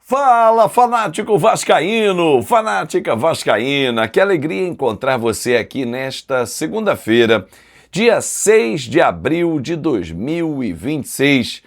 Fala, fanático vascaíno, fanática vascaína, que alegria encontrar você aqui nesta segunda-feira, dia 6 de abril de 2026.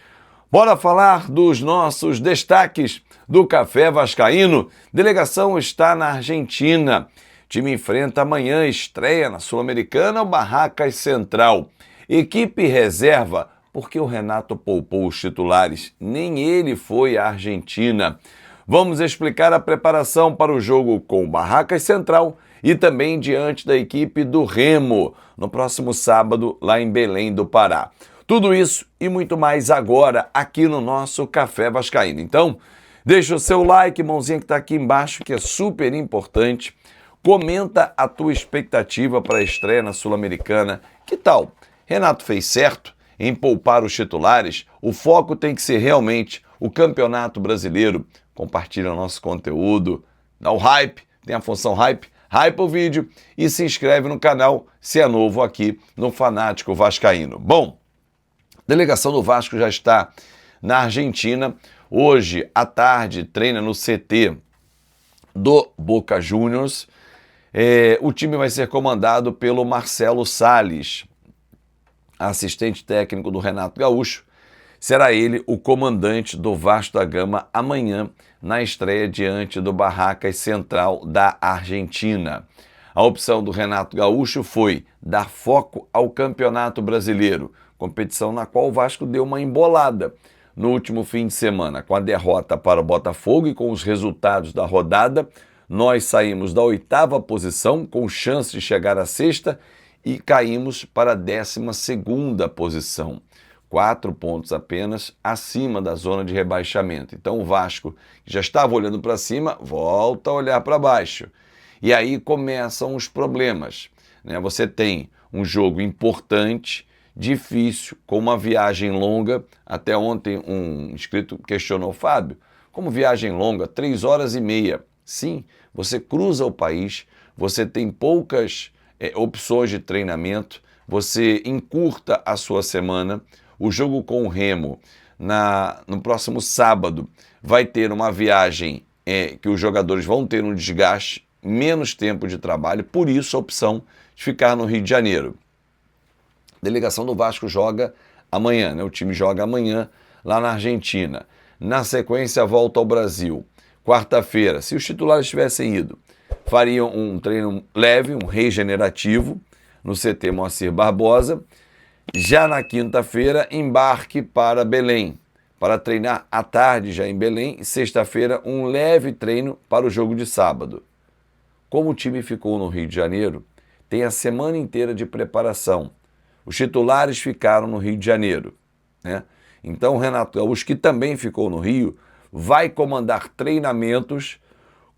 Bora falar dos nossos destaques do Café Vascaíno. Delegação está na Argentina. Time enfrenta amanhã, estreia na Sul-Americana, o Barracas Central. Equipe reserva, porque o Renato poupou os titulares, nem ele foi à Argentina. Vamos explicar a preparação para o jogo com o Barracas Central e também diante da equipe do Remo, no próximo sábado, lá em Belém do Pará. Tudo isso e muito mais agora aqui no nosso Café Vascaíno. Então, deixa o seu like, mãozinha que está aqui embaixo, que é super importante. Comenta a tua expectativa para a estreia na Sul-Americana. Que tal? Renato fez certo em poupar os titulares? O foco tem que ser realmente o Campeonato Brasileiro. Compartilha o nosso conteúdo, dá o hype, tem a função hype, hypa o vídeo e se inscreve no canal se é novo aqui no Fanático Vascaíno. Bom, a delegação do Vasco já está na Argentina. Hoje à tarde treina no CT do Boca Juniors. O time vai ser comandado pelo Marcelo Salles, assistente técnico do Renato Gaúcho. Será ele o comandante do Vasco da Gama amanhã na estreia diante do Barracas Central da Argentina. A opção do Renato Gaúcho foi dar foco ao Campeonato Brasileiro, competição na qual o Vasco deu uma embolada no último fim de semana. Com a derrota para o Botafogo e com os resultados da rodada, nós saímos da 8ª posição com chance de chegar à 6ª e caímos para a 12ª posição. 4 pontos apenas acima da zona de rebaixamento. Então o Vasco, que já estava olhando para cima, volta a olhar para baixo. E aí começam os problemas, né? Você tem um jogo importante, difícil, com uma viagem longa. Até ontem um inscrito questionou: Fábio, como viagem longa? 3 horas e meia. Sim, você cruza o país, você tem poucas opções de treinamento, você encurta a sua semana. O jogo com o Remo no próximo sábado vai ter uma viagem que os jogadores vão ter um desgaste, menos tempo de trabalho, por isso a opção de ficar no Rio de Janeiro. A delegação do Vasco joga amanhã, né? O time joga amanhã lá na Argentina. Na sequência, volta ao Brasil. Quarta-feira, se os titulares tivessem ido, fariam um treino leve, um regenerativo, no CT Moacir Barbosa. Já na quinta-feira, embarque para Belém, para treinar à tarde já em Belém, e sexta-feira um leve treino para o jogo de sábado. Como o time ficou no Rio de Janeiro, tem a semana inteira de preparação. Os titulares ficaram no Rio de Janeiro, né? Então o Renato Gaúcho, que também ficou no Rio, vai comandar treinamentos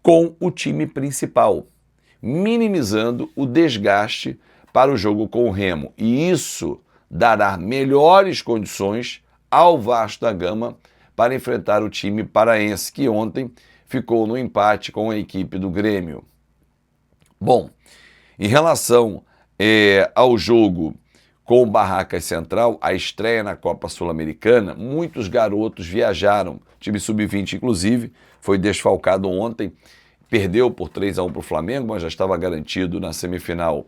com o time principal, minimizando o desgaste para o jogo com o Remo. E isso dará melhores condições ao Vasco da Gama para enfrentar o time paraense, que ontem ficou no empate com a equipe do Grêmio. Bom, em relação ao jogo com o Barracas Central, a estreia na Copa Sul-Americana, muitos garotos viajaram. O time sub-20, inclusive, foi desfalcado ontem, perdeu por 3-1 para o Flamengo, mas já estava garantido na semifinal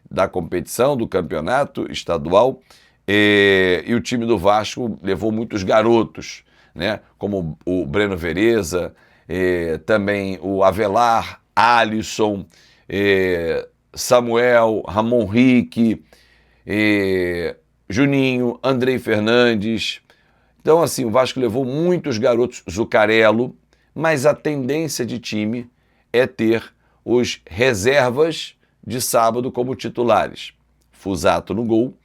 da competição, do campeonato estadual, e o time do Vasco levou muitos garotos, né? Como o Breno Vereza, também o Avelar, Alisson, Samuel, Ramon Rique, Juninho, Andrei Fernandes. Então, assim, o Vasco levou muitos garotos, Zucarello, mas a tendência de time é ter os reservas de sábado como titulares. Fusato no gol,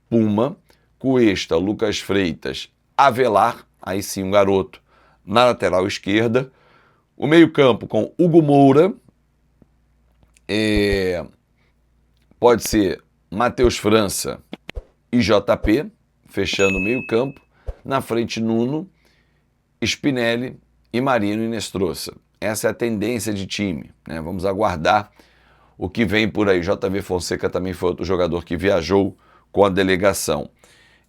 Puma, Cuesta, Lucas Freitas, Avelar, aí sim um garoto, na lateral esquerda. O meio-campo com Hugo Moura, pode ser Matheus França e JP, fechando o meio-campo. Na frente, Nuno, Spinelli e Marino Inestrosa. Essa é a tendência de time, né? Vamos aguardar o que vem por aí. JV Fonseca também foi outro jogador que viajou com a delegação.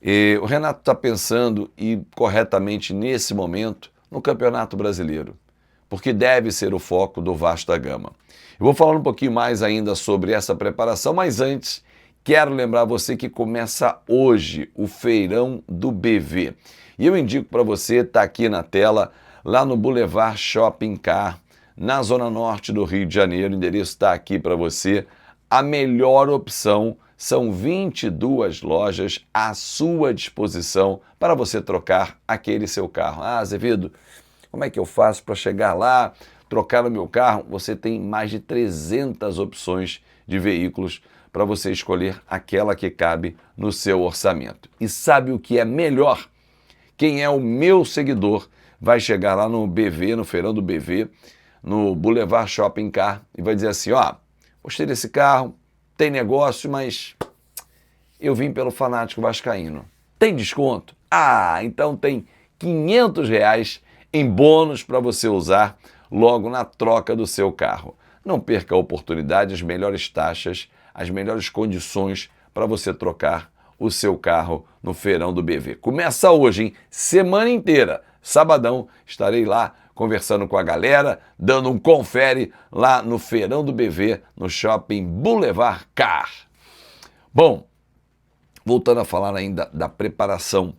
E o Renato está pensando, e corretamente nesse momento, no Campeonato Brasileiro, porque deve ser o foco do Vasco da Gama. Eu vou falar um pouquinho mais ainda sobre essa preparação, mas antes quero lembrar você que começa hoje o Feirão do BV. E eu indico para você, está aqui na tela, lá no Boulevard Shopping Car, na Zona Norte do Rio de Janeiro. O endereço está aqui para você. A melhor opção, são 22 lojas à sua disposição para você trocar aquele seu carro. Ah, Azevedo, como é que eu faço para chegar lá, trocar o meu carro? Você tem mais de 300 opções de veículos para você escolher aquela que cabe no seu orçamento. E sabe o que é melhor? Quem é o meu seguidor vai chegar lá no BV, no Feirão do BV, no Boulevard Shopping Car, e vai dizer assim, ó, gostei desse carro, tem negócio, mas eu vim pelo Fanático Vascaíno. Tem desconto? Ah, então tem R$500 em bônus para você usar logo na troca do seu carro. Não perca a oportunidade, as melhores taxas, as melhores condições para você trocar o seu carro no Feirão do BV. Começa hoje, hein? Semana inteira. Sabadão estarei lá conversando com a galera, dando um confere lá no Feirão do BV, no Shopping Boulevard Car. Bom, voltando a falar ainda da preparação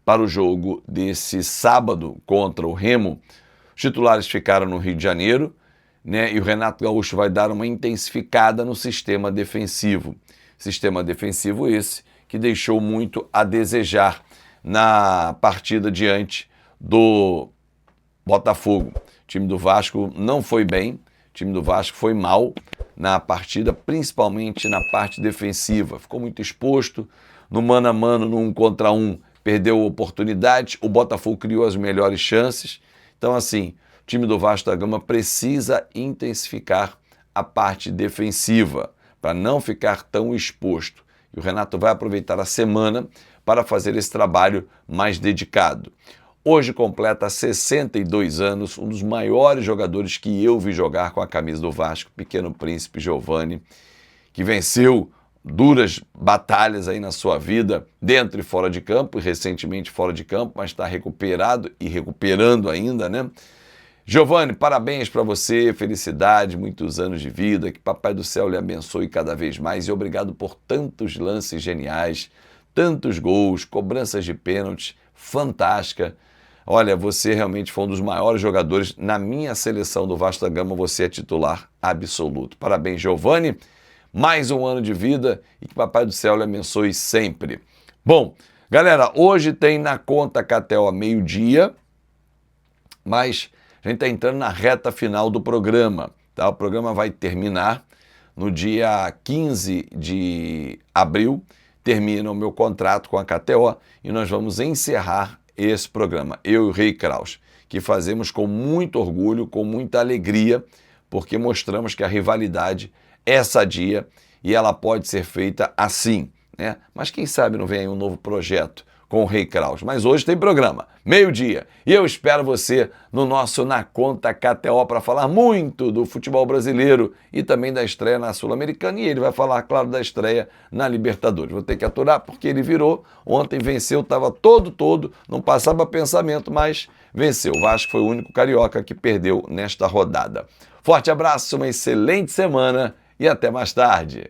para o jogo desse sábado contra o Remo, os titulares ficaram no Rio de Janeiro, né? E o Renato Gaúcho vai dar uma intensificada no sistema defensivo. Sistema defensivo esse que deixou muito a desejar na partida diante do Botafogo. O time do Vasco não foi bem, o time do Vasco foi mal na partida, principalmente na parte defensiva. Ficou muito exposto, no mano a mano, no 1 contra 1, perdeu oportunidades, o Botafogo criou as melhores chances. Então, assim, o time do Vasco da Gama precisa intensificar a parte defensiva para não ficar tão exposto. E o Renato vai aproveitar a semana para fazer esse trabalho mais dedicado. Hoje completa 62 anos, um dos maiores jogadores que eu vi jogar com a camisa do Vasco, Pequeno Príncipe Giovani, que venceu duras batalhas aí na sua vida, dentro e fora de campo, e recentemente fora de campo, mas está recuperado e recuperando ainda, né? Giovani, parabéns para você, felicidade, muitos anos de vida, que Papai do Céu lhe abençoe cada vez mais e obrigado por tantos lances geniais, tantos gols, cobranças de pênalti, fantástica. Olha, você realmente foi um dos maiores jogadores. Na minha seleção do Vasco da Gama, você é titular absoluto. Parabéns, Giovani. Mais um ano de vida e que Papai do Céu lhe abençoe sempre. Bom, galera, hoje tem na conta KTO meio-dia, mas a gente está entrando na reta final do programa. Tá? O programa vai terminar no dia 15 de abril. Termina o meu contrato com a KTO e nós vamos encerrar esse programa, eu e o Rei Kraus, que fazemos com muito orgulho, com muita alegria, porque mostramos que a rivalidade é sadia e ela pode ser feita assim, né? Mas quem sabe não vem aí um novo projeto com o Rei Kraus. Mas hoje tem programa, meio-dia, e eu espero você no nosso Na Conta KTO para falar muito do futebol brasileiro e também da estreia na Sul-Americana, e ele vai falar, claro, da estreia na Libertadores. Vou ter que aturar porque ele virou, ontem venceu, estava todo, não passava pensamento, mas venceu. O Vasco foi o único carioca que perdeu nesta rodada. Forte abraço, uma excelente semana e até mais tarde.